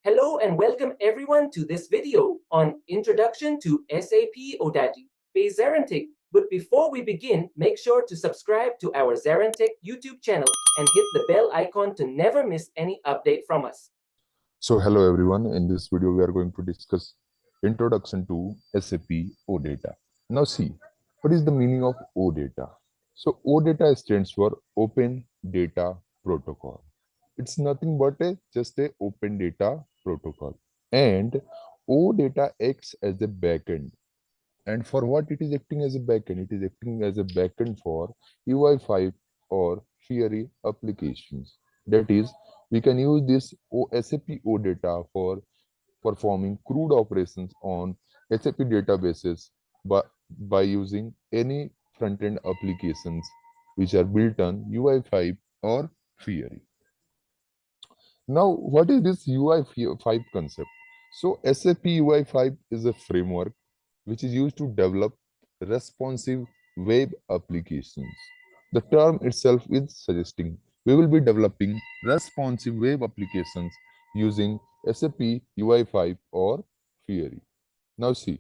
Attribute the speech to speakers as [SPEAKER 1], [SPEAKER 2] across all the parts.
[SPEAKER 1] Hello and welcome everyone to this video on Introduction to SAP OData by ZaranTech. But before we begin, make sure to subscribe to our ZaranTech YouTube channel and hit the bell icon to never miss any update from us.
[SPEAKER 2] So hello everyone, in this video we are going to discuss introduction to SAP OData. Now see, what is the meaning of OData? So OData stands for Open Data Protocol. It's nothing but just a open data protocol. And OData acts as a backend. And for what it is acting as a backend? It is acting as a backend for UI5 or Fiori applications. That is, we can use this SAP OData for performing CRUD operations on SAP databases by using any front-end applications which are built on UI5 or Fiori. Now, what is this UI5 concept? So, SAP UI5 is a framework which is used to develop responsive web applications. The term itself is suggesting we will be developing responsive web applications using SAP UI5 or Fiori. Now see,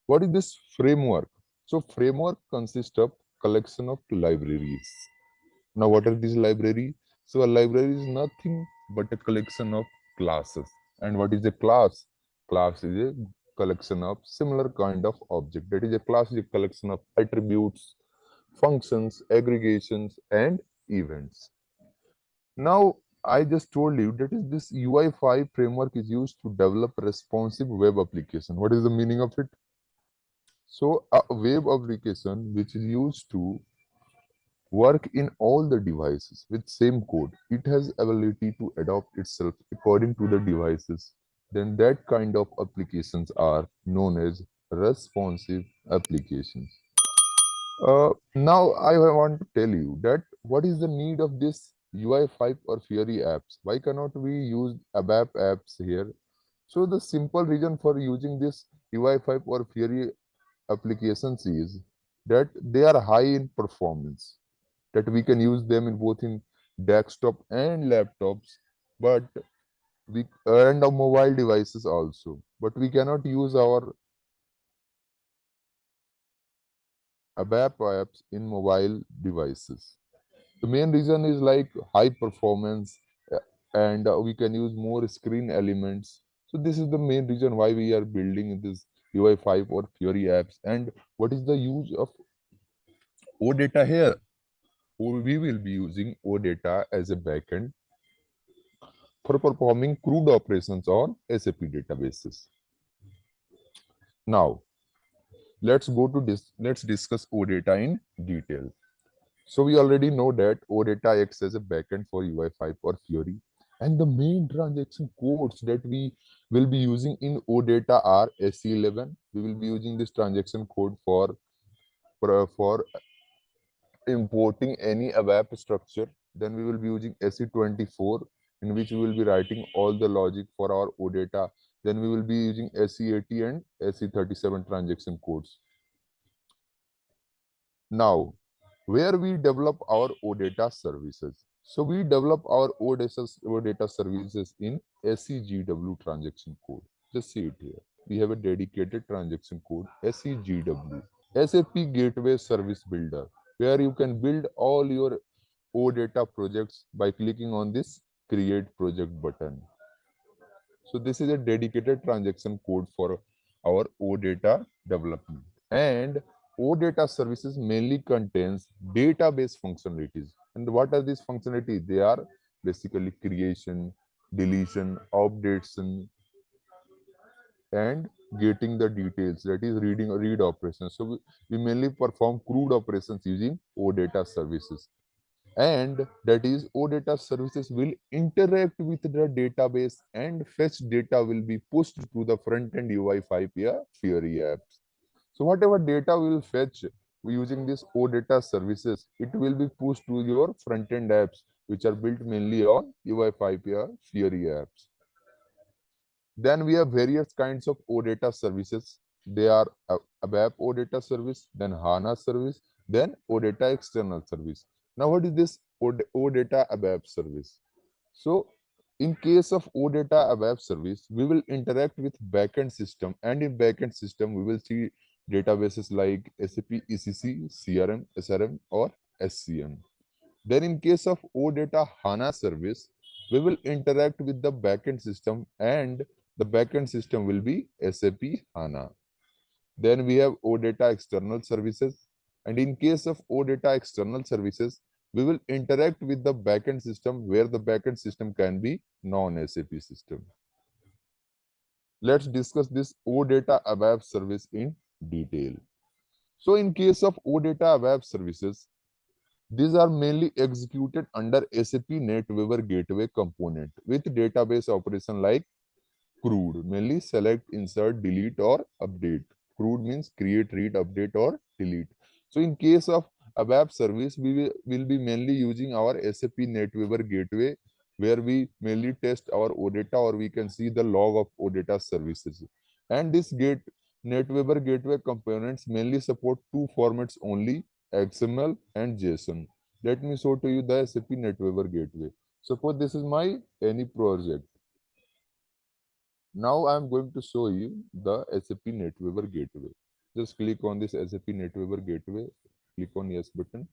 [SPEAKER 2] what is this framework? So framework consists of collection of libraries. Now what are these libraries? So a library is nothing but a collection of classes. And what is a class? Class is a collection of similar kind of object. That is, a class is a collection of attributes, functions, aggregations, and events. Now, I just told you that is this UI5 framework is used to develop responsive web application. What is the meaning of it? So a web application which is used to work in all the devices with same code, it has ability to adapt itself according to the devices, then that kind of applications are known as responsive applications. Now I want to tell you that what is the need of this UI5 or Fiori apps? Why cannot we use ABAP apps here? So the simple reason for using this UI5 or Fiori applications is that they are high in performance, that we can use them in both in desktop and laptops, but we and on mobile devices also. But we cannot use our ABAP apps in mobile devices. The main reason is like high performance and we can use more screen elements. So this is the main reason why we are building this UI5 or Fiori apps. And what is the use of OData here? We will be using OData as a backend for performing CRUD operations on SAP databases. Now, let's discuss OData in detail. So we already know that OData acts as a backend for UI5 or Fiori, and the main transaction codes that we will be using in OData are SE11. We will be using this transaction code for importing any ABAP structure. Then we will be using SE24, in which we will be writing all the logic for our OData. Then we will be using SE80 and SE37 transaction codes. Now, where we develop our OData services. So we develop our OData services in SEGW transaction code. Just see it here. We have a dedicated transaction code, SEGW. SAP Gateway Service Builder, where you can build all your OData projects by clicking on this Create Project button. So this is a dedicated transaction code for our OData development. And OData services mainly contains database functionalities. And what are these functionalities? They are basically creation, deletion, updates, and getting the details, that is read operations. So we mainly perform CRUD operations using OData services. And that is OData services will interact with the database and fetch data will be pushed to the front-end UI5 Fiori apps. So whatever data we will fetch using this OData services, it will be pushed to your front-end apps, which are built mainly on UI5 Fiori apps. Then we have various kinds of OData services. They are ABAP OData service, then HANA service, then OData external service. Now, what is this OData ABAP service? So, In case of OData web service, we will interact with backend system, and in backend system, we will see databases like SAP ECC, CRM, SRM, or SCM. Then in case of OData HANA service, we will interact with the backend system, and the backend system will be SAP HANA. Then we have OData external services. And in case of OData external services, we will interact with the backend system where the backend system can be non-SAP system. Let's discuss this OData web service in detail. So in case of OData web services, these are mainly executed under SAP NetWeaver Gateway component with database operation like CRUD, mainly select, insert, delete, or update. CRUD means create, read, update, or delete. So in case of a web service, we will be mainly using our SAP NetWeaver Gateway, where we mainly test our OData, or we can see the log of OData services. And this NetWeaver Gateway components mainly support two formats only, XML and JSON. Let me show to you the SAP NetWeaver Gateway. Suppose this is my any project. Now I am going to show you the SAP NetWeaver Gateway. Just click on this SAP NetWeaver Gateway. Click on Yes button.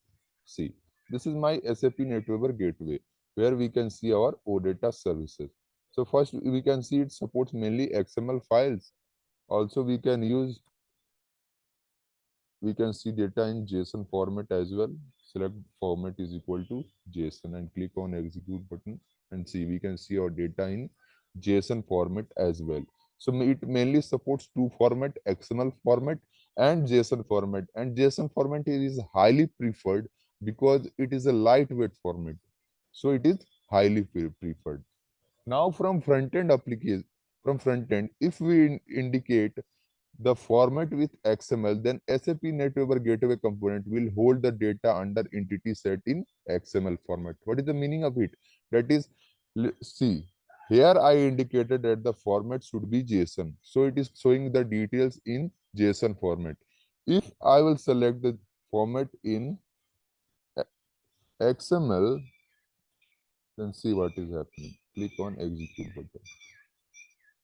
[SPEAKER 2] See, this is my SAP NetWeaver Gateway where we can see our OData services. So first we can see it supports mainly XML files. Also we can see data in JSON format as well. Select format is equal to JSON and click on execute button and see we can see our data in JSON format as well. So it mainly supports two format, XML format and JSON format. And JSON format is highly preferred because it is a lightweight format. So it is highly preferred. Now from front-end application, if we indicate the format with XML, then SAP NetWeaver Gateway component will hold the data under entity set in XML format. What is the meaning of it? That is, see, here I indicated that the format should be JSON. So it is showing the details in JSON format. If I will select the format in XML, then see what is happening. Click on execute button.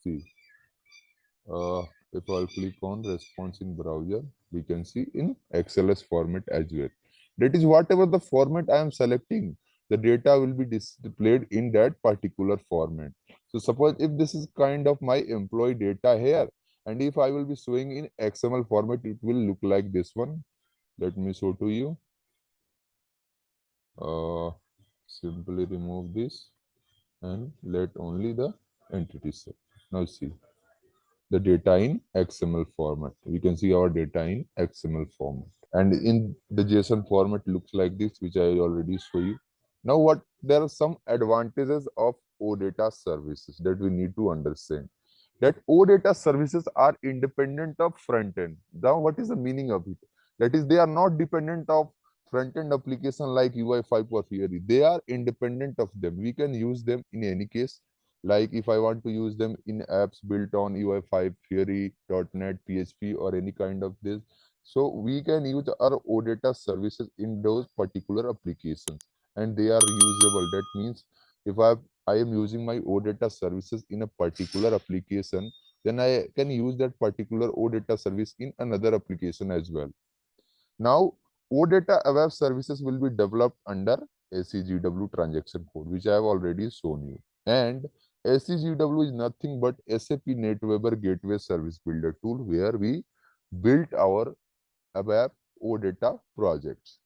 [SPEAKER 2] See. If I'll click on response in browser, we can see in XLS format as well. That is whatever the format I am selecting, the data will be displayed in that particular format. So suppose if this is kind of my employee data here, and if I will be showing in XML format, it will look like this one. Let me show to you. Simply remove this and let only the entity set. Now see the data in XML format. We can see our data in XML format. And in the JSON format looks like this, which I already show you. Now there are some advantages of OData services that we need to understand. That OData services are independent of front end. Now what is the meaning of it? That is, they are not dependent of front end application like UI5 or Fiori. They are independent of them. We can use them in any case. Like if I want to use them in apps built on UI5, Fiori, .NET, PHP, or any kind of this. So we can use our OData services in those particular applications, and they are usable. That means if I am using my OData services in a particular application, then I can use that particular OData service in another application as well. Now, OData web services will be developed under SCGW transaction code, which I have already shown you. And SCGW is nothing but SAP NetWeaver Gateway Service Builder tool, where we built our web OData projects.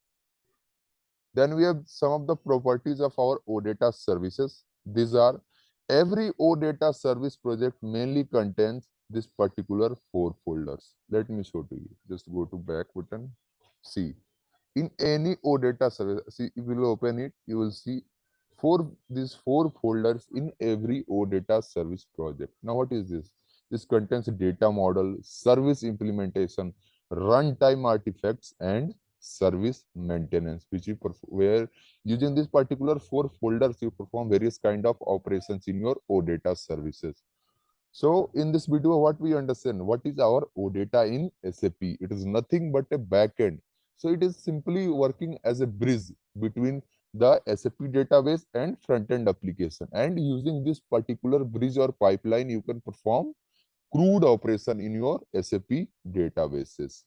[SPEAKER 2] Then we have some of the properties of our OData services. These are, every OData service project mainly contains this particular 4 folders. Let me show to you. Just go to back button. See, in any OData service, see, if you will open it, you will see these four folders in every OData service project. Now, what is this? This contains data model, service implementation, runtime artifacts, and service maintenance, which you where using this particular 4 folders, you perform various kind of operations in your OData services. So in this video, what we understand, what is our OData in SAP? It is nothing but a backend. So it is simply working as a bridge between the SAP database and front-end application. And using this particular bridge or pipeline, you can perform CRUD operation in your SAP databases.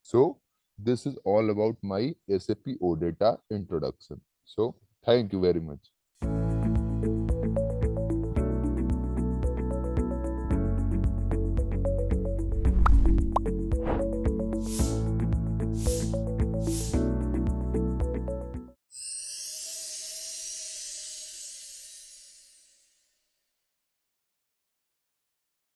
[SPEAKER 2] So this is all about my SAP OData introduction. So thank you very much.